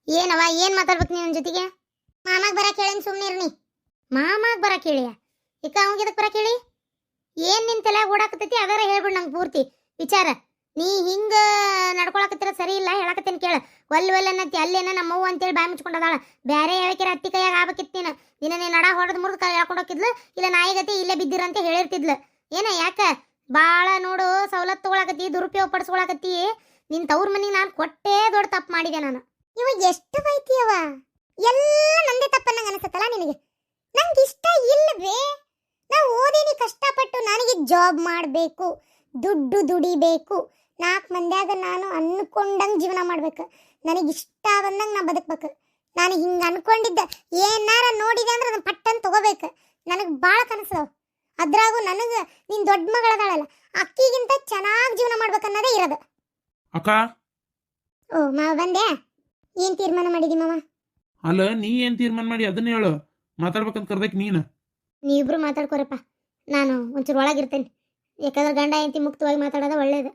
ಏನವ ಏನ್ ಮಾತಾಡ್ಬೇಕು ನೀನ್ ಜೊತೆಗೆ? ಮಾಮಾಗ್ ಬರಕ್ ಹೇಳೇನ್ ಸುಮ್ನಿರ್ನಿ. ಮಾಮಾಗ್ ಬರಕ್ ಹೇಳಿಯ? ಇಕ್ಕ ಅವಂಗ ಇದಕ್ ಬರಕ್ ಹೇಳಿ? ಏನ್ ನಿನ್ ತಲೆಯಾಗ ಓಡಾಕತೈತಿ ಅದರ ಹೇಳ್ಬಿಡ್ ನಂಗೆ ಪೂರ್ತಿ ವಿಚಾರ. ನೀ ಹಿಂಗ ನಡ್ಕೊಳಕತ್ತಿರ ಸರಿ ಇಲ್ಲ, ಹೇಳಕತ್ತೇನೆ ಕೇಳ. ಒಲ್ ಅನ್ನತಿ ಅಲ್ಲೇನ ನಮ್ಮವ್ವ ಅಂತೇಳಿ ಬಾಯಿ ಮುಚ್ಕೊಂಡದಾಳ. ಬ್ಯಾರೆ ಯಾವಕ್ಕಿರ ಅತ್ತಿ ಕೈಯಾಗ ಆಗ್ಬೇಕಿತ್ತು ನೀನು. ನೀನ ನಡ ಹೊಡೆದ್ ಮುರಿದ್ ಕೈ ಹೇಳ್ಕೊಂಡು ಹೋಗಿದ್ಲು, ಇಲ್ಲ ನಾಯಿಗತಿ ಇಲ್ಲೇ ಬಿದ್ದಿರಂತ ಹೇಳಿರ್ತಿದ್ಲು. ಏನ ಯಾಕ ಬಾಳ ನೋಡು ಸವಲತ್ತು ತಗೊಳಕತ್ತಿ, ದುರುಪಯೋಗ ಪಡಿಸ್ಕೊಳಕತ್ತಿ. ನಿನ್ ತವ್ರ ಮನಿಗೆ ನಾನು ಕೊಟ್ಟೇ ದೊಡ್ಡ ತಪ್ಪು ಮಾಡಿದೆ ನಾನು. ಇವ ಎಷ್ಟು ಬೈತಿಯವ? ಎಲ್ಲ ನಂದೇ ತಪ್ಪನ್ನಂಗ ಅನಿಸತ್ತಲ್ಲ ನಿನಗೆ? ನಂಗೆ ಇಷ್ಟ ಇಲ್ಲವೇ? ನಾ ಓದೇನಿ ಕಷ್ಟಪಟ್ಟು, ನನಗೆ ಜಾಬ್ ಮಾಡಬೇಕು, ದುಡ್ಡು ದುಡಿಬೇಕು, 4 ಮಂದ್ಯಾಗ ನಾನು ಅನ್ಕೊಂಡಂಗೆ ಜೀವನ ಮಾಡ್ಬೇಕು, ನನಗಿಷ್ಟ ಬಂದಂಗೆ ನಾ ಬದುಕ್ಬೇಕು. ನಾನು ಹಿಂಗೆ ಅನ್ಕೊಂಡಿದ್ದ ಏನಾರ ನೋಡಿದೆ ಅಂದ್ರೆ ಅದನ್ನ ಪಟ್ಟನ್ ತಗೋಬೇಕು. ನನಗೆ ಭಾಳ ಕನಸು. ಅದ್ರಾಗೂ ನನಗೆ ನಿನ್ ದೊಡ್ಡ ಮಗಳದಾಳಲ್ಲ, ಅಕ್ಕಿಗಿಂತ ಚೆನ್ನಾಗಿ ಜೀವನ ಮಾಡ್ಬೇಕನ್ನೋದೇ ಇರೋದು. ಅಕ್ಕ, ಓ ಮಾವ ಬಂದೆ. ಏನ್ ತೀರ್ಮಾನ ಮಾಡಿದಿ ಮಾವ? ಅಲ್ಲ, ನೀ ಏನ್ ತೀರ್ಮಾನ ಮಾಡಿ ಅದನ್ನ ಹೇಳು. ಮಾತಾಡ್ಬೇಕಂತ ಕರ್ದಕ್ ನೀನು. ನೀವಿಬ್ರು ಮಾತಾಡ್ಕೊರಪ್ಪ, ನಾನು ಒಂಚೂರು ಒಳಗಿರ್ತೇನೆ. ಯಾಕಂದ್ರೆ ಗಂಡ ಹೆಂಡತಿ ಮುಕ್ತವಾಗಿ ಮಾತಾಡೋದು ಒಳ್ಳೇದು.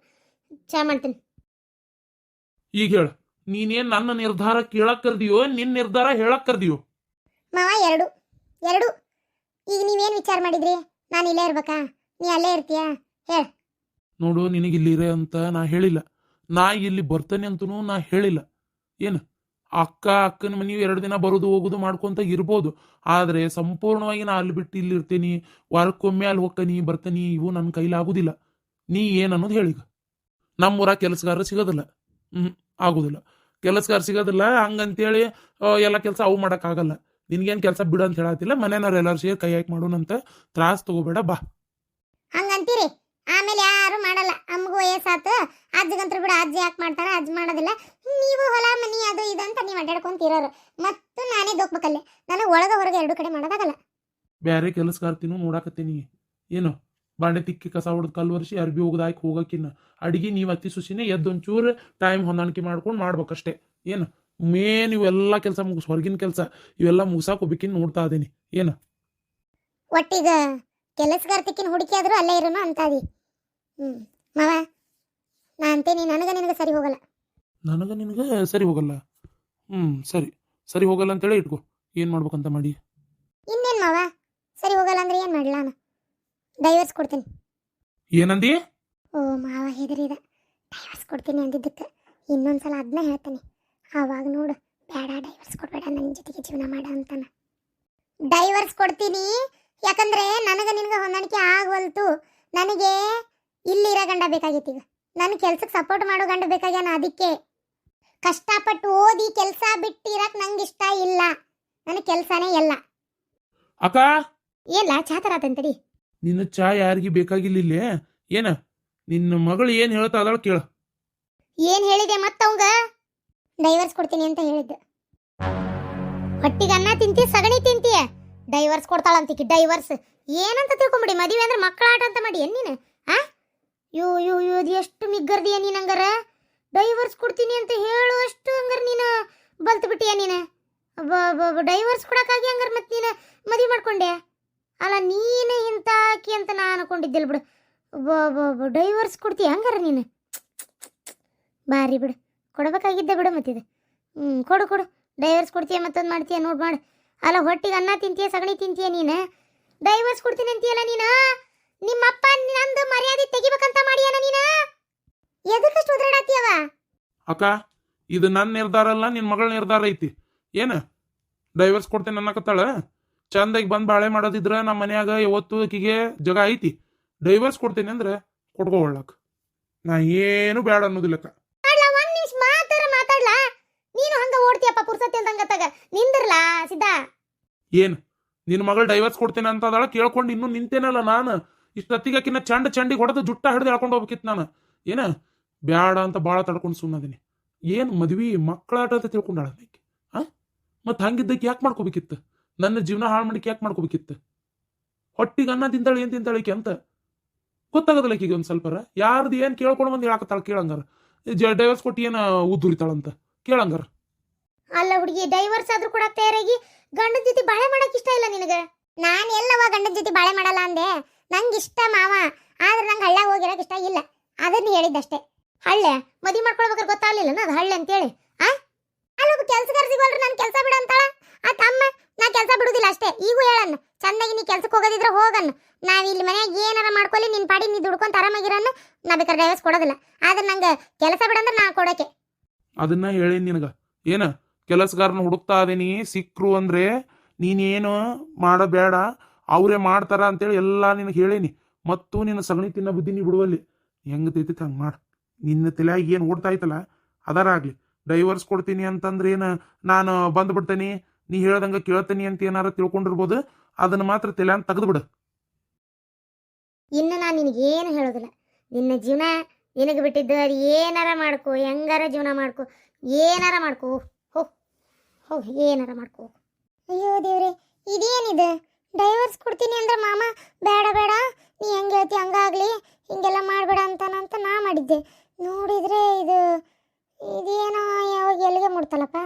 ಚಾ ಮಾಡ್ತೀನಿ. ಈಗ ಹೇಳು, ನೀನೇನ್ ನನ್ನ ನಿರ್ಧಾರ ಕೇಳಕ್ ಕರ್ದಿಯೋ, ನಿನ್ ನಿರ್ಧಾರ ಹೇಳಕ್ ಕರ್ದಿಯೋ? ಮಾವ ಎರಡು ಎರಡು. ಈಗ ನೀವೇನು ವಿಚಾರ ಮಾಡಿದ್ರಿ? ನಾನು ಇಲ್ಲೇ ಇರ್ಬೇಕಾ, ನೀ ಅಲ್ಲೇ ಇರ್ತೀಯಾ? ಹೇಳ. ನೋಡು, ನಿನಗಿಲ್ಲಿರೆ ಅಂತ ನಾ ಹೇಳಿಲ್ಲ, ನಾ ಇಲ್ಲಿ ಬರ್ತೇನೆ ಅಂತನೂ ನಾ ಹೇಳಿಲ್ಲ. ಏನು ಅಕ್ಕನ ಮನೆಯು 2 ದಿನ ಬರೋದು ಹೋಗೋದು ಮಾಡ್ಕೊಂತ ಇರ್ಬೋದು, ಆದ್ರೆ ಸಂಪೂರ್ಣವಾಗಿ ನಾ ಅಲ್ಲಿ ಬಿಟ್ಟು ಇಲ್ಲಿ ಇರ್ತೀನಿ, ವಾರಕ್ಕೊಮ್ಮೆ ಅಲ್ಲಿ ಹೋಗ್ತೀನಿ ಬರ್ತೀನಿ, ಇವು ನನ್ನ ಕೈಲಾಗುದಿಲ್ಲ. ನೀ ಏನ್ ಅನ್ನೋದು ಹೇಳೀಗ. ನಮ್ಮೂರ ಕೆಲಸಗಾರ ಸಿಗೋದಿಲ್ಲ, ಆಗುದಿಲ್ಲ. ಕೆಲಸಗಾರ ಸಿಗೋದಿಲ್ಲ ಹಂಗಂತೇಳಿ ಎಲ್ಲ ಕೆಲಸ ಅವು ಮಾಡೋಕ್ಕಾಗಲ್ಲ. ನಿನ್ಗೇನು ಕೆಲಸ ಬಿಡು ಅಂತ ಹೇಳತ್ತಿಲ್ಲ. ಮನೆಯವ್ರು ಎಲ್ಲರೂ ಸೇರಿ ಕೈ ಹಾಕಿ ಮಾಡೋಣಂತ. ತ್ರಾಸ ತಗೋಬೇಡ, ಬಾ. ಹಂಗಂತೀರಿ? ಆಮೇಲೆ ಯಾರು ಮಾಡಲ್ಲ. ಅಮ್ಮಗೂ ವಯಸ್ಸಾತು, ಅಜ್ಜಗಂತ್ರ ಬಿಡ, ಅಜ್ಜಿ ಯಾಕೆ ಮಾಡ್ತಾರ? ಅಜ್ಜಿ ಮಾಡೋದಿಲ್ಲ. ನೀವು ಹೊಲ ಮನಿ ಅದು ಇದು ಅಂತ ನೀವು ಅಡ್ಡಾಡ್ಕೊಂತಿರೋರು, ಮತ್ತು ನಾನೇ ದೋಕ್ಬೇಕಲ್ಲೇ. ನನಗೆ ಒಳಗ ಹೊರಗೆ 2 ಕಡೆ ಮಾಡೋದಾಗಲ್ಲ. ಬೇರೆ ಕೆಲಸಗಾರ್ತಿನೂ ನೋಡಾಕತ್ತೀನಿ. ಏನು ಬಾಂಡೆ ತಿಕ್ಕಿ ಕಸ ಹೊಡೆದು ಕಲ್ಲು ವರ್ಷಿ ಅರ್ಬಿ ಹೋಗೋದಾಯ್ಕೆ ಹೋಗಕ್ಕಿನ್ನ ಅಡಿಗೆ ನೀವು ಅತ್ತಿ ಸುಸಿನೇ ಎದ್ದೊಂಚೂರು ಟೈಮ್ ಹೊಂದಾಣಿಕೆ ಮಾಡ್ಕೊಂಡು ಮಾಡ್ಬೇಕಷ್ಟೇ. ಏನು ಮೇನ್ ಇವೆಲ್ಲ ಕೆಲಸ ಮುಗಿಸ್, ಹೊರಗಿನ ಕೆಲಸ ಇವೆಲ್ಲ ಮುಗಿಸಾಕ್ ಹೋಗ್ಬೇಕಿನ್ ನೋಡ್ತಾ ಇದ್ದೀನಿ. ಏನು ಒಟ್ಟಿಗ ಕೆಲಸಗಾರ್ತಿಕ್ಕಿನ ಹುಡುಕಿ ಆದ್ರೂ ಅಲ್ಲೇ ಇರೋನು ಅಂತಾದಿ. ಮಾವ, ನಾ ಅಂತೇನಿ, ನಿನಗೆ ಸರಿ ಹೋಗಲ್ಲ. ನನಗೆ ನಿನಗೆ ಸರಿ ಹೋಗಲ್ಲ? ಸರಿ, ಸರಿ ಹೋಗಲ್ಲ ಅಂತೇಳಿ ಇಟ್ಕೋ. ಏನು ಮಾಡ್ಬೇಕಂತ ಮಾಡಿ? ಇನ್ನೇನು ಮಾವ, ಸರಿ ಹೋಗಲ್ಲ ಅಂದ್ರೆ ಏನು ಮಾಡಲ್ಲ? ನಾನು ಡೈವರ್ಸ್ ಕೊಡ್ತೀನಿ. ಏನಂದಿ? ಓ ಮಾವ ಹೆದರಿದ. ಡೈವರ್ಸ್ ಕೊಡ್ತೀನಿ ಅಂದಿದ್ದಕ್ಕೆ ಇನ್ನೊಂದ್ಸಲ ಅದನ್ನ ಹೇಳ್ತಾನೆ. ಆವಾಗ ನೋಡು, ಬೇಡ ಡೈವರ್ಸ್ ಕೊಡಬೇಡ, ನನ್ನ ಜೊತೆಗೆ ಜೀವನ ಮಾಡ ಅಂತಾನ. ಡೈವರ್ಸ್ ಕೊಡ್ತೀನಿ, ಯಾಕಂದ್ರೆ ನನಗೆ ನಿನಗೆ ಹೊಂದಾಣಿಕೆ ಆಗವಲ್ತು. ನನಗೆ ಇಲ್ಲಿರೋ ಗಂಡ ಬೇಕಾಗೈತಿ. ಈಗ ನನ್ನ ಕೆಲ್ಸಕ್ಕೆ ಸಪೋರ್ಟ್ ಮಾಡೋ ಗಂಡ ಬೇಕಾಗ್ಯಾನ. ಅದಕ್ಕೆ ಕಷ್ಟಪಟ್ಟು ಓದಿ ಕೆಲಸ ಬಿಟ್ಟಿರಕ್ ನಂಗೆ ಇಷ್ಟ ಇಲ್ಲ. ನನಗೆ ಕೆಲಸನೇ ಎಲ್ಲ. ಅಕ್ಕ, ಏನ್ಲ ಚಾತರಾತಂತಡಿ? ನಿನ್ನ ಚಾ ಯಾರಿಗೆ ಬೇಕಾಗಿಲ್ಲ ಇಲ್ಲೇ? ಏನ ನಿನ್ನ ಮಗಳು ಏನು ಹೇಳ್ತಾ ಅದಾಳ ಕೇಳ. ಏನ್ ಹೇಳಿದೆ ಮತ್ತವಂಗ? ಡೈವರ್ಸ್ ಕೊಡ್ತೀನಿ ಅಂತ ಹೇಳಿದ್ದೆ. ಹೊಟ್ಟಿಗೆ ಅನ್ನ ತಿಂತಿ, ಸಗಣಿ ತಿಂತೀಯ. ಡೈವರ್ಸ್ ಕೊಡ್ತಾಳಂತಿಕಿ. ಡೈವರ್ಸ್ ಏನಂತ ತಿಳ್ಕೊಂಬಿಡಿ? ಮದುವೆ ಅಂದ್ರೆ ಮಕ್ಕಳ ಆಟ ಅಂತ ಮಾಡಿ ಏನ್ ನೀನು? ಯೋ ಯೋ ಯೋ, ಅದು ಎಷ್ಟು ಮಿಗ್ಗರ್ದಿಯ ನೀನು ಹಂಗಾರ? ಡೈವರ್ಸ್ ಕೊಡ್ತೀನಿ ಅಂತ ಹೇಳುವಷ್ಟು ಹಂಗಾರ ನೀನು ಬಲ್ತು ಬಿಟ್ಟಿಯ ನೀನು. ಡೈವರ್ಸ್ ಕೊಡಕ್ಕಾಗಿ ಹಂಗಾರ ಮತ್ತೆ ನೀನು ಮದುವೆ ಮಾಡ್ಕೊಂಡೆ ಅಲ್ಲ? ನೀನು ಇಂಥ ಆಕಿ ಅಂತ ನಾನು ಅನ್ಕೊಂಡಿದ್ದಿಲ್ಲ ಬಿಡು. ಡೈವರ್ಸ್ ಕೊಡ್ತೀಯ ಹಂಗಾರ ನೀನು? ಬಾರಿ ಬಿಡು, ಕೊಡಬೇಕಾಗಿದ್ದೆ ಬಿಡು ಮತ್ತಿದೆ. ಕೊಡು ಕೊಡು. ಡೈವರ್ಸ್ ಕೊಡ್ತೀಯ ಮತ್ತೊಂದು ಮಾಡ್ತೀಯ ನೋಡಿ ಮಾಡು. ಅಲ್ಲ, ಹೊಟ್ಟಿಗೆ ಅನ್ನ ತಿಂತೀಯ, ಸಗಣಿ ತಿಂತೀಯ ನೀನು. ಡೈವರ್ಸ್ ಕೊಡ್ತೀನಿ ಅಂತೀಯಲ್ಲ ನೀನು? ನಿಮ್ಮಪ್ಪ ನಂದು ಮರ್ಯಾದೆ ತೆಗಿಬೇಕಂತ ಮಾಡಿಯನ ನೀನು? ಎದಕ್ಕಷ್ಟು ಉದ್ರಾಡತ್ತೀಯವ? ಅಕ್ಕ, ಇದು ನನ್ನ ನಿರ್ಧಾರ ಅಲ್ಲ, ನಿನ್ನ ಮಗಳ ನಿರ್ಧಾರ ಐತಿ. ಏನು ಡೈವರ್ಸ್ ಕೊಡ್ತೇನೆ ಅನ್ನಕತ್ತಾಳ? ಚಂದಾಗಿ ಬಂದು ಬಾಳೆ ಮಾಡೋದಿದ್ರ ನಮ್ಮ ಮನ್ಯಾಗ ಯಾವತ್ತು ಆಕಿಗೆ ಜಗ ಐತಿ. ಡೈವರ್ಸ್ ಕೊಡ್ತೇನೆ ಅಂದ್ರೆ ಕೊಡ್ಕೊಳಕ್ ನಾ ಏನು ಬೇಡ ಅನ್ನೋದಿಲ್ಲಕ್ಕ. ಒಂದ್ ನಿಮಿಷ ಮಾತಾಡ್ಲಾ? ನೀನು ಹಂಗ ಓಡ್ತೀಯಪ್ಪ ಪುರ್ಸತಿ ಅಂದಂಗತ್ತಾಗ. ನಿಂದಿರ್ಲಾ ಸಿದ್ಧಾ? ಏನು ನಿನ್ನ ಮಗಳು ಡೈವರ್ಸ್ ಕೊಡ್ತೇನೆ ಅಂತ ಅದಾಳ ಕೇಳ್ಕೊಂಡು ಇನ್ನೂ ನಿಂತೇನಲ್ಲ ನಾನು. ಇಷ್ಟೊತ್ತಿಗಾಕಿನ ಚಂಡಿಗೆ ಹೊಡೆದು ಜುಟ್ಟ ಹಿಡ್ದು ಹೇಳ್ಕೊಂಡು ಹೋಗ್ಬೇಕಿತ್ತು ನಾನು. ಏನ ಬ್ಯಾಡ ಅಂತ ಭಾಳ ತಡ್ಕೊಂಡು ಸುಮ್ಮನದೀನಿ. ಏನು ಮದ್ವಿ ಮಕ್ಕಳಾಟ ಅಂತ ತಿಳ್ಕೊಂಡಾಳ ಆಕೆ. ಮತ್ತು ಹಂಗಿದ್ದಕ್ಕೆ ಯಾಕೆ ಮಾಡ್ಕೋಬೇಕಿತ್ತು? ನನ್ನ ಜೀವನ ಹಾಳು ಮಾಡಿಕೆ ಯಾಕೆ ಮಾಡ್ಕೋಬೇಕಿತ್ತು? ಹೊಟ್ಟಿಗೆ ಅನ್ನ ತಿಂತಾಳೆ, ಏನು ತಿಂತಾಳಿಕೆ ಅಂತ ಗೊತ್ತಾಗೋದಿಲ್ಲ ಆಕಿಗೆ. ಒಂದು ಸ್ವಲ್ಪರ ಯಾರ್ದು ಏನು ಕೇಳ್ಕೊಂಡು ಬಂದು ಹೇಳಕತ್ತಾಳ ಕೇಳಂಗಾರ. ಡೈವರ್ಸ್ ಕೊಟ್ಟು ಏನು ಉದ್ದುರಿತಾಳಂತ ಕೇಳಂಗಾರ. ಅಲ್ಲ ಹುಡುಗಿ, ಡೈವರ್ಸ್ ಆದ್ರೂ ಕೂಡ ತಯಾರಾಗಿ ಗಂಡನ ಜೊತೆ ಬಾಳೆ ಮಾಡಕ್ ಇಷ್ಟ ಇಲ್ಲ ನಿನಗೆ? ನಾನು ಎಲ್ಲವ ಗಂಡನ ಜೊತೆ ಬಾಳೆ ಮಾಡಲ್ಲ ಅಂದೆ. ನಂಗೆ ಇಷ್ಟ ಮಾವ, ಆದ್ರೆ ನಂಗೆ ಹಳ್ಳ ಹೋಗಿರಕ್ ಇಷ್ಟ ಇಲ್ಲ. ಅದನ್ನ ಹೇಳಿದ್ದಷ್ಟೇ. ಹಳ್ಳೆ ಮದುವೆ ಮಾಡ್ಕೊಳ್ಬೇಕಾದ್ರೆ ಗೊತ್ತಾಗ್ಲಿಲ್ಲ ಅದು ಹಳ್ಳೆ ಅಂತೇಳಿ. ಅಲ್ಲೊಬ್ಬ ಕೆಲಸಗಾರ ಹೋಲ್ರಿ ನನ್ ಕೆಲಸ ಬಿಡ ಅಂತಾಳ ಆ ತಮ್ಮ. ನಾ ಕೆಲಸ ಬಿಡುದಿಲ್ಲ ಅಷ್ಟೇ. ಈಗೂ ಹೇಳನ್ನ ಚಂದಾಗಿ ನೀ ಕೆಲ್ಸಕ್ಕೆ ಹೋಗೋದಿದ್ರ ಹೋಗನ್ನ. ನಾವ್ ಇಲ್ಲಿ ಮನ್ಯಾಗ ಏನಾರ ಮಾಡ್ಕೊಳ್ಳಿ, ನಿನ್ ಪಾಡಿ ನೀ ದುಡ್ಕೊಂತ ಆರಾಮಾಗಿರನ್ನ. ನಾ ಬೇಕಾದ್ರೆ ಡೈವರ್ಸ್ ಕೊಡೋದಿಲ್ಲ. ಆದ್ರೆ ನಂಗೆ ಕೆಲಸ ಬಿಡಂದ್ರೆ ನಾ ಕೊಡೋಕೆ. ಅದನ್ನ ಹೇಳೇನಿ ನಿನಗ. ಏನ ಕೆಲಸಗಾರನ ಹುಡುಕ್ತಾ ಅದೀನಿ, ಸಿಕ್ರು ಅಂದ್ರೆ ನೀನೇನು ಮಾಡಬೇಡ, ಅವರೇ ಮಾಡ್ತಾರ ಅಂತೇಳಿ ಎಲ್ಲ ನಿನಗೆ ಹೇಳೇನಿ. ಮತ್ತು ನಿನ್ನ ಸಗಣಿ ತಿನ್ನ ಬುದ್ಧಿ ನೀ ಬಿಡುವಲ್ಲಿ. ಹೆಂಗ್ ತೈತಿ ಹಂಗೆ ಮಾಡು. ನಿನ್ನ ತಲೆಯಾಗಿ ಏನು ಓಡ್ತಾ ಐತಲ್ಲ ಅದರ ಆಗ್ಲಿ. ಡೈವರ್ಸ್ ಕೊಡ್ತೀನಿ ಅಂತಂದ್ರೆ ಏನು ನಾನು ಬಂದ್ಬಿಡ್ತೇನೆ, ನೀ ಹೇಳ್ದಂಗೆ ಕೇಳ್ತೀನಿ ಅಂತ ಏನಾರ ತಿಳ್ಕೊಂಡಿರ್ಬೋದು. ಅದನ್ನ ಮಾತ್ರ ತಲೆ ಅಂತ ತೆಗೆದು ಬಿಡು. ಇನ್ನು ನಾನು ನಿನಗೇನು ಹೇಳೋದಿಲ್ಲ. ನಿನ್ನ ಜೀವನ ನಿನಗೆ ಬಿಟ್ಟಿದ್ದು. ಅದು ಏನಾರ ಮಾಡ್ಕೋ, ಹೆಂಗಾರ ಜೀವನ ಮಾಡ್ಕೋ, ಏನಾರ ಮಾಡ್ಕೋ, ಹೋ ಏನಾರ ಮಾಡ್ಕೋ. ಅಯ್ಯೋ ದೇವ್ರೆ, ಇದೇನಿದೆ? ಡೈವರ್ಸ್ ಕೊಡ್ತೀನಿ ಅಂದ್ರೆ ಮಾಮ ಬೇಡ ಬೇಡ, ನೀ ಹೆಂಗೆ ಹೇಳ್ತಿ ಹಂಗಾಗ್ಲಿ, ಹಿಂಗೆಲ್ಲ ಮಾಡಬೇಡ ಅಂತಾನಂತ ನಾ ಮಾಡಿದ್ದೆ. ನೋಡಿದ್ರೆ ಇದೇನೋ ಯಾವಾಗ ಎಲ್ಲಿಗೆ ಮುಡ್ತಲ್ಲಪ್ಪ.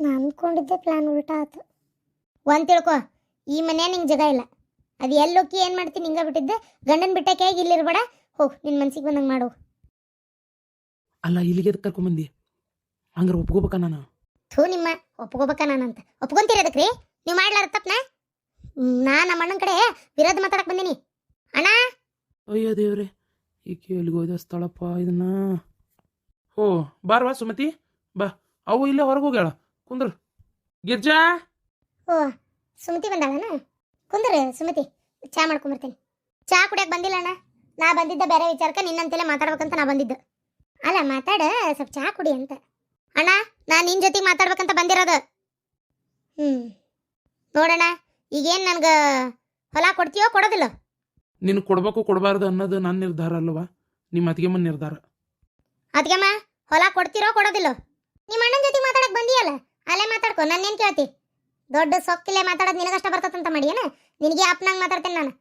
ನಾ ಅಂದ್ಕೊಂಡಿದ್ದೆ ಪ್ಲಾನ್ ಉಲ್ಟಾ ಆಯ್ತು. ಒಂದು ತಿಳ್ಕೊ, ಈ ಮನೆ ನಿಂಗೆ ಜಗ ಇಲ್ಲ. ಅದು ಎಲ್ಲೋಕ್ಕಿ ಏನು ಮಾಡ್ತೀನಿ ಹಿಂಗೆ ಬಿಟ್ಟಿದ್ದೆ. ಗಂಡನ ಬಿಟ್ಟಕ್ಕೆ ಇಲ್ಲಿರ್ಬೇಡ, ಹೋಗಿ ನಿನ್ನ ಮನ್ಸಿಗೆ ಬಂದಂಗೆ ಮಾಡು. ಅಲ್ಲ, ಇಲ್ಲಿಗೆ ಕರ್ಕೊಂಬಂದಿ? ಹಂಗಾರೆ ಒಪ್ಕೋಬೇಕ ನಾನು? ಥೂ ನಿಮ್ಮ ಒಪ್ಕೋಬೇಕ ನಾನಂತ. ಒಪ್ಕೊಂತೀರಿ ಅದಕ್ಕೆ ರೀ? ನೀವು ಮಾಡ್ಲಾರ ತಪ್ಪನ? ನಮ್ಮ ಅಣ್ಣನ ಕಡೆ ವಿರೋಧ ಮಾತಾಡಕ್ಕೆ ಬಂದೀನಿ ಅಣ್ಣ. ಅಯ್ಯೋ ದೇವ್ರೆ, ಈಕೆ ಎಲ್ಲಿಗೆ ಹೋದ ಸ್ಥಳಪ್ಪ ಇದನ್ನ. ಓ ಬಾರ್ವಾ ಸುಮತಿ, ಬಾ. ಅವು ಇಲ್ಲೇ ಹೊರಗೆ ಹೋಗ್ಯಾಳ, ಕುಂದ್ರು. ಗಿರ್ಜಾ. ಓ ಸುಮತಿ ಬಂದಾಳಣ್ಣ. ಕುಂದ್ರ ಸುಮತಿ, ಚಾ ಮಾಡ್ಕೊಂಬರ್ತೇನೆ. ಚಾ ಕುಡಿಯಕ್ಕೆ ಬಂದಿಲ್ಲ ಅಣ್ಣ. ನಾ ಬಂದಿದ್ದ ಬೇರೆ ವಿಚಾರಕ್ಕೆ ನಿನ್ನಂತೆಲ್ಲ ಮಾತಾಡ್ಬೇಕಂತ ನಾ ಬಂದಿದ್ದು. ಅಲ್ಲ ಮಾತಾಡ, ಸ್ವಲ್ಪ ಚಾ ಕುಡಿ ಅಂತ. ಅಣ್ಣ ನಾನು ನಿನ್ನ ಜೊತೆಗೆ ಮಾತಾಡ್ಬೇಕಂತ ಬಂದಿರೋದು. ನೋಡಣ್ಣ, ಈಗೇನು ನನ್ಗೆ ಹೊಲ ಕೊಡ್ತೀಯೋ ಕೊಡೋದಿಲ್ಲ? ನಿನ್ ಕೊಡ್ಬೇಕು ಕೊಡಬಾರ್ದು ಅನ್ನೋದು ನನ್ನ ನಿರ್ಧಾರ ಅಲ್ವಾ, ನಿಮ್ಮ ಅತ್ತಿಗೆಮ್ಮನ ನಿರ್ಧಾರ. ಅದಕ್ಕೆಮ್ಮ ಹೊಲ ಕೊಡ್ತೀರೋ ಕೊಡೋದಿಲ್ಲ? ನಿಮ್ಮ ಅಣ್ಣನ ಜೊತೆ ಮಾತಾಡಕ್ಕೆ ಬಂದಿಯಲ್ಲ, ಅಲ್ಲೇ ಮಾತಾಡ್ಕೊ. ನನ್ನೇನು ಕೇಳ್ತಿ? ದೊಡ್ಡ ಸೊಕ್ಕಿಲ್ಲೇ ಮಾತಾಡೋದು ನಿನಗಷ್ಟ ಬರ್ತದಂತ ಮಾಡಿ ಏನ? ನಿನಗೆ ಅಪ್ಪನಂಗೆ ಮಾತಾಡ್ತೇನೆ ನಾನು.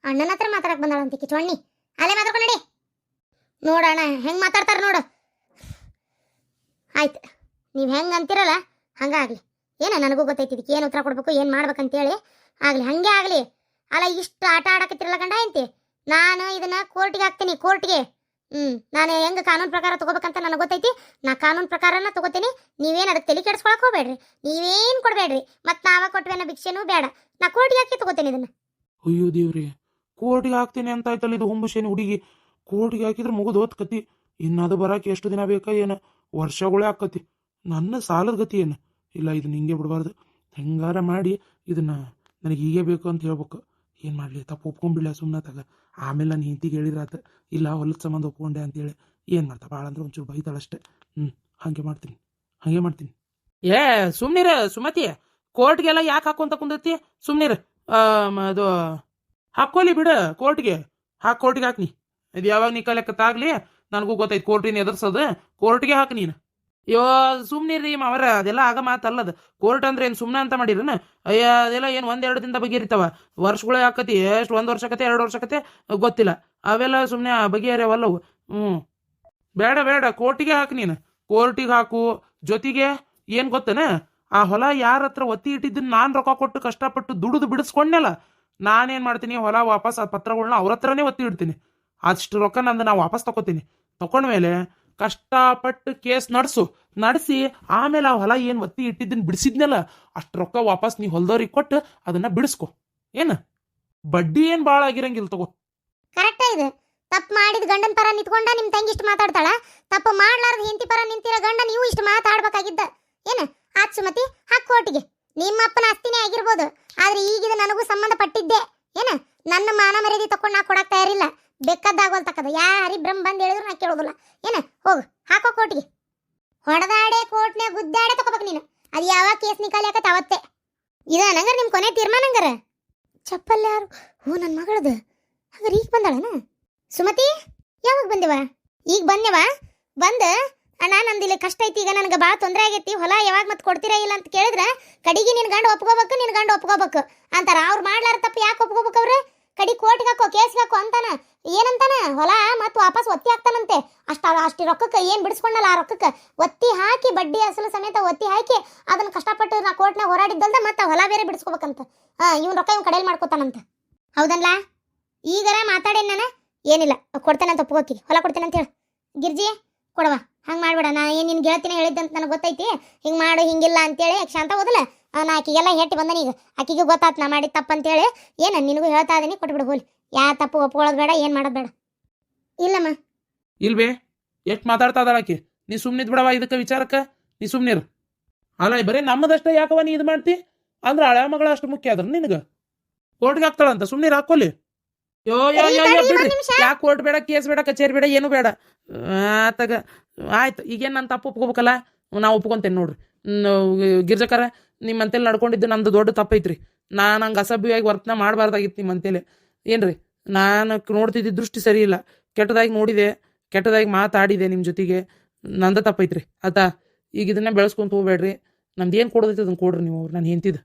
ಅಣ್ಣನ ಹತ್ರ ಮಾತಾಡಕ್ಕೆ ಬಂದಾಳಂತ ಕಿಚೊಣ್ಣಿ. ಅಲ್ಲೇ ಮಾತಾಡ್ಕೊಂಡು ನಡಿ. ನೋಡಣ್ಣ ಹೆಂಗೆ ಮಾತಾಡ್ತಾರೆ ನೋಡು. ಆಯ್ತು, ನೀವು ಹೆಂಗೆ ಅಂತೀರಲ್ಲ ಹಂಗಾಗಲಿ. ಏನ ನನಗೂ ಗೊತ್ತೈತಿ ಇದಕ್ಕೆ ಏನು ಉತ್ತರ ಕೊಡ್ಬೇಕು, ಏನು ಮಾಡ್ಬೇಕಂತೇಳಿ. ಆಗಲಿ, ಹಂಗೆ ಆಗಲಿ. ಅಲ್ಲ, ಇಷ್ಟು ಆಟ ಆಡಕತ್ತಿರಲ್ಲ ಗಂಡ ಎಂತಿ. ನಾನು ಇದನ್ನ ಕೋರ್ಟಿಗೆ ಹಾಕ್ತೀನಿ, ಕೋರ್ಟ್ಗೆ. ನಾನು ಹೆಂಗೆ ಕಾನೂನು ಪ್ರಕಾರ ತಗೋಬೇಕಂತ ನನಗೆ ಗೊತ್ತೈತಿ. ನಾ ಕಾನೂನು ಪ್ರಕಾರನ ತಗೋತೀನಿ. ನೀವೇನು ಅದಕ್ಕೆ ತಲೆ ಕೆಡಿಸ್ಕೊಳಕ್ಕೆ ಹೋಗ್ಬೇಡ್ರಿ. ನೀವೇನು ಕೊಡಬೇಡ್ರಿ. ಮತ್ತು ನಾವ ಕೊಟ್ವೇನೋ ಭಿಕ್ಷೆನೂ ಬೇಡ. ನಾ ಕೋರ್ಟಿಗೆ ಹಾಕಿ ತಗೋತೀನಿ ಇದನ್ನ. ಅಯ್ಯೋ ದೇವ್ರಿ, ಕೋರ್ಟಿಗೆ ಹಾಕ್ತೀನಿ ಅಂತ ಆಯ್ತಲ್ಲ. ಇದು ಹುಂಬುಶೇನಿ ಹುಡುಗಿ. ಕೋರ್ಟಿಗೆ ಹಾಕಿದ್ರೆ ಮುಗಿದು ಹೋತ್ ಕತಿ. ಇನ್ನದು ಬರಾಕಿ ಎಷ್ಟು ದಿನ ಬೇಕಾ ಏನು? ವರ್ಷಗಳೇ ಆಕತಿ. ನನ್ನ ಸಾಲದ ಗತಿ ಏನು? ಇಲ್ಲ, ಇದನ್ನ ಹಿಂಗೆ ಬಿಡಬಾರ್ದು. ಹೆಂಗಾರ ಮಾಡಿ ಇದನ್ನ ನನಗೆ ಹೀಗೆ ಬೇಕು ಅಂತ ಹೇಳ್ಬೇಕು. ಏನು ಮಾಡಲಿ, ತಪ್ಪು ಒಪ್ಕೊಂಡ್ಬಿಡ್ಲ ಸುಮ್ಮನೆ ತಗ. ಆಮೇಲೆ ನಾನು ಹೆಂಡತಿಗೆ ಹೇಳಿದ್ರಾತ, ಇಲ್ಲ ಹೊಲದ ಸಂಬಂಧ ಒಪ್ಕೊಂಡೆ ಅಂತೇಳಿ. ಏನು ಮಾಡ್ತಾ ಭಾಳ ಅಂದ್ರೆ ಒಂಚೂರು ಬೈತಾಳಷ್ಟೆ. ಹಾಗೆ ಮಾಡ್ತೀನಿ. ಏ ಸುಮ್ನಿರ ಸುಮತಿ, ಕೋರ್ಟ್ಗೆಲ್ಲ ಯಾಕೆ ಹಾಕೊಂತ ಕುಂದೈತಿ? ಸುಮ್ನಿರ. ಅದು ಹಾಕೋಲಿ ಬಿಡ, ಕೋರ್ಟ್ಗೆ ಹಾಕ್ನಿ. ಇದು ಯಾವಾಗ ನೀ ಕಲೆಕ್ಕತ್ತಾಗ್ಲಿ, ನನಗೂ ಗೊತ್ತೈತಿ ಕೋರ್ಟಿನ ಎದುರ್ಸೋದು. ಕೋರ್ಟ್ಗೆ ಹಾಕಿ ನೀನು. ಅಯ್ಯೋ ಸುಮ್ನಿರಿ ಮಾವರ, ಅದೆಲ್ಲ ಆಗ ಮಾತಲ್ಲದ. ಕೋರ್ಟ್ ಅಂದ್ರೆ ಏನು ಸುಮ್ಮನೆ ಅಂತ ಮಾಡಿರನ? ಅಯ್ಯ, ಅದೆಲ್ಲ ಏನು 1-2 ದಿನದ ಬಗೆಹರಿತಾವ. ವರ್ಷಗಳೇ ಆಕತಿ. ಎಷ್ಟು 1 ವರ್ಷ ಆಕತೆ 2 ವರ್ಷ ಆಕತೆ ಗೊತ್ತಿಲ್ಲ. ಅವೆಲ್ಲ ಸುಮ್ಮನೆ ಬಗೆಹರಿಯವಲ್ಲವು. ಬೇಡ, ಕೋರ್ಟಿಗೆ ಹಾಕಿ ನೀನು. ಕೋರ್ಟಿಗೆ ಹಾಕು. ಜೊತೆಗೆ ಏನು ಗೊತ್ತೇನ, ಆ ಹೊಲ ಯಾರ ಹತ್ರ ಒತ್ತಿ ಇಟ್ಟಿದ್ದನ್ನ ನಾನು ರೊಕ್ಕ ಕೊಟ್ಟು ಕಷ್ಟಪಟ್ಟು ದುಡಿದು ಬಿಡಿಸ್ಕೊಂಡೆಲ್ಲ, ನಾನೇನು ಮಾಡ್ತೀನಿ, ಹೊಲ ವಾಪಸ್ ಆ ಪತ್ರಗಳನ್ನ ಅವ್ರ ಹತ್ರನೇ ಒತ್ತಿ ಇಡ್ತೀನಿ. ಅಷ್ಟು ರೊಕ್ಕ ನಂದು ನಾವು ವಾಪಸ್ ತಗೋತೀನಿ. ತಗೊಂಡ್ಮೇಲೆ ಕಷ್ಟಪಟ್ಟು ಕೇಸ್ ನಡೆಸಿ ಆಮೇಲೆ ಆ ಹೊಲ ಏನು ಒತ್ತಿ ಇಟ್ಟಿದ್ದನ್ನು ಬಿಡಿಸಿದ್ನಲ್ಲ, ಅಷ್ಟು ರೊಕ್ಕ ವಾಪಸ್ ನೀವು ಹೊಲ್ದವ್ರಿಗೆ ಕೊಟ್ಟು ಅದನ್ನ ಬಿಡಿಸ್ಕೊ. ಏನು ಬಡ್ಡಿ ಏನು ಭಾಳ ಆಗಿರಂಗಿಲ್ಲ, ತಗೋ. ಕರೆಕ್ಟ್ ಇದೆ. ತಪ್ಪು ಮಾಡಿದ ಗಂಡನ ಪರ ನಿಂತ್ಕೊಂಡ ನಿಮ್ಮ ತಂಗಿ ಇಷ್ಟು ಮಾತಾಡ್ತಾಳ. ತಪ್ಪು ಮಾಡ್ಲಾರ್ದ ಹೆಂಡತಿ ಪರ ನಿಂತಿರೋ ಗಂಡ ನೀವು ಇಷ್ಟು ಮಾತಾಡ್ಬೇಕಾಗಿದ್ದ. ಏನು ಆತ್ ಸುಮತಿ, ಹಾಕ್ ಕೋರ್ಟಿಗೆ. ನಿಮ್ಮ ಅಪ್ಪನ ಆಸ್ತಿನೇ ಆಗಿರ್ಬೋದು, ಆದ್ರೆ ಈಗಿದ ನನಗೂ ಸಂಬಂಧಪಟ್ಟಿದ್ದೆ. ಏನ ನನ್ನ ಮಾನ ಮರ್ಯಾದೆ ತಕೊಂಡು ನಾ ಕೊಡಕ್ ತಯಾರಿಲ್ಲ. ಬೆಕ್ಕದ್ದಾಗೋಲ್ ತಕ್ಕದ ಯಾರಿ ಬ್ರಹ್ಮ ಬಂದು ಹೇಳಿದ್ರು ನಾ ಕೇಳೋದಿಲ್ಲ. ಏನ ಹೋಗು, ಹಾಕೋ ಕೋರ್ಟಿಗೆ. ಹೊಡೆದಾಡೆ ಕೋರ್ಟ್ನೇ ಗುದ್ದಾಡೆ ತಗೋಬೇಕು ನೀನು. ಅದು ಯಾವಾಗ ಕೇಸ್ ನಿಕಾಲಿ ಆಕತ್ತೆ ಅವತ್ತೆ. ಇದ ನಂಗಾರ ನಿಮ್ಮ ಕೊನೆ ತೀರ್ಮಾನ. ನಂಗಾರ ಚಪ್ಪಲ್ ಯಾರು? ಹೋ, ನನ್ನ ಮಗಳದು. ಹಾಗಾದ್ರೆ ಈಗ ಬಂದಾಳನ ಸುಮತಿ? ಯಾವಾಗ ಬಂದೇವ? ಈಗ ಬಂದ ಅಣ್ಣ, ನಂದಿಲ್ಲಿ ಕಷ್ಟ ಐತಿ, ಈಗ ನನಗೆ ಭಾಳ ತೊಂದರೆ ಆಗೈತಿ, ಹೊಲ ಯಾವಾಗ ಮತ್ತೆ ಕೊಡ್ತೀರಾ ಇಲ್ಲ ಅಂತ ಕೇಳಿದ್ರೆ ಕಡಿಗೆ ನಿನ್ನ ಗಂಡ ಒಪ್ಕೋಬೇಕು ಅಂತಾರ. ಅವ್ರು ಮಾಡ್ಲಾರ ತಪ್ಪು ಯಾಕೆ ಒಪ್ಕೋಬೇಕು? ಅವ್ರು ಕಡಿ ಕೋರ್ಟ್ಗೆ ಹಾಕೋ, ಕೇಸ್ಗೆ ಹಾಕೋ ಅಂತಾನ. ಏನಂತಾನ? ಹೊಲ ಮತ್ತು ವಾಪಸ್ ಒತ್ತಿ ಹಾಕ್ತಾನಂತೆ. ಅಷ್ಟು ರೊಕ್ಕಕ್ಕೆ ಏನು ಬಿಡಿಸ್ಕೊಂಡಲ್ಲ, ಆ ರೊಕ್ಕಕ್ಕೆ ಒತ್ತಿ ಹಾಕಿ ಬಡ್ಡಿ ಅಸಲು ಸಮೇತ ಒತ್ತಿ ಹಾಕಿ ಅದನ್ನ ಕಷ್ಟಪಟ್ಟು ನಾ ಕೋರ್ಟ್ನಾಗ ಹೋರಾಡಿದ್ದಲ್ದ ಮತ್ತೆ ಹೊಲ ಬೇರೆ ಬಿಡಿಸ್ಕೋಬೇಕಂತ. ಇವ್ನ ರೊಕ್ಕ ಇವ್ನು ಕಡೆಯಲ್ಲಿ ಮಾಡ್ಕೋತಾನಂತ. ಹೌದಲ್ಲ? ಈಗರ ಮಾತಾಡೇನು ನಾನು? ಏನಿಲ್ಲ, ಕೊಡ್ತೇನೆ ಅಂತ ಒಪ್ಕೋಕಿ. ಹೊಲ ಕೊಡ್ತೇನೆ ಅಂತ ಹೇಳು. ಗಿರ್ಜಿ ಕೊಡವಾ. ಹಂಗೆ ಮಾಡ್ಬೇಡ. ನಾ ಏನು ನಿನ್ಗೆ ಗೆಳತಿನ ಹೇಳಿದ್ದಂತ ನನಗೆ ಗೊತ್ತೈತಿ. ಹಿಂಗೆ ಮಾಡು ಹಿಂಗಿಲ್ಲ ಅಂತೇಳಿ ಶಾಂತ ಹೋದಲ್ಲ, ನಾ ಆಕಿಗೆಲ್ಲ ಹೆಟ್ಟಿ ಬಂದನೀಗ. ಆಕಿಗೆ ಗೊತ್ತಾತ್ ನಾ ಮಾಡಿದ ತಪ್ಪು ಅಂತೇಳಿ. ಏನು ನಿನಗೂ ಹೇಳ್ತಾ ಇದೀನಿ, ಕೊಟ್ಬಿಡು ಹೋಲಿ. ಯಾ ತಪ್ಪು ಒಪ್ಕೊಳ್ಳೋದು ಬೇಡ, ಏನು ಮಾಡೋದು ಬೇಡ. ಇಲ್ಲಮ್ಮ. ಇಲ್ವೇ ಎಷ್ಟು ಮಾತಾಡ್ತಾ ಇದ್ದಾಳಾಕಿ. ನೀ ಸುಮ್ಮನಿದ್ ಬಿಡವ ಇದಕ್ಕೆ ವಿಚಾರಕ್ಕೆ. ನೀ ಸುಮ್ಮನಿರು. ಅಲ್ಲ ಬರೀ ನಮ್ಮದಷ್ಟೇ ಯಾಕವ ನೀ ಇದು ಮಾಡ್ತಿ ಅಂದ್ರೆ ಹಳೆ ಮಗಳ ಅಷ್ಟು ಮುಖ್ಯ ಅದ್ರ ನಿನಗೆ. ಕೋರ್ಟ್ಗೆ ಹಾಕ್ತಾಳಂತ ಸುಮ್ಮನಿರು ಹಾಕೋಲಿ. ಯೋ ಯೋ ಯೋ ಯೋ ಬಿಡ್ರಿ. ಯಾಕೆ ಕೋರ್ಟ್ ಬೇಡ, ಕೇಸ್ ಬೇಡ, ಕಚೇರಿ ಬೇಡ, ಏನು ಬೇಡ. ಆತಾಗ ಆಯ್ತು. ಈಗೇನು ನಾನು ತಪ್ಪು ಒಪ್ಕೋಬೇಕಲ್ಲ, ನಾ ಒಪ್ಕೊಂತೇನೆ ನೋಡ್ರಿ. ಗಿರ್ಜಕರ ನಿಮ್ಮಂತೇಲಿ ನಡ್ಕೊಂಡಿದ್ದು ನಂದು ದೊಡ್ಡ ತಪ್ಪೈತ್ರಿ. ನಾನು ಹಂಗೆ ಅಸಭ್ಯವಾಗಿ ವರ್ತನೆ ಮಾಡಬಾರ್ದಾಗಿತ್ತು ನಿಮ್ಮಂತೇಲಿ. ಏನ್ರಿ ನಾನು ನೋಡ್ತಿದ್ದ ದೃಷ್ಟಿ ಸರಿ ಇಲ್ಲ. ಕೆಟ್ಟದಾಗಿ ನೋಡಿದೆ, ಕೆಟ್ಟದಾಗಿ ಮಾತಾಡಿದೆ ನಿಮ್ಮ ಜೊತೆಗೆ. ನಂದ ತಪ್ಪೈತ್ರಿ ಆತಾ. ಈಗ ಇದನ್ನ ಬೆಳೆಸ್ಕೊಂತ ಹೋಗ್ಬೇಡ್ರಿ. ನಮ್ದು ಏನು ಕೊಡೋದೈತೆ ಅದನ್ನು ಕೊಡ್ರಿ ನೀವು. ಅವ್ರು ನಾನು ಹೆಂತಿದ್ದು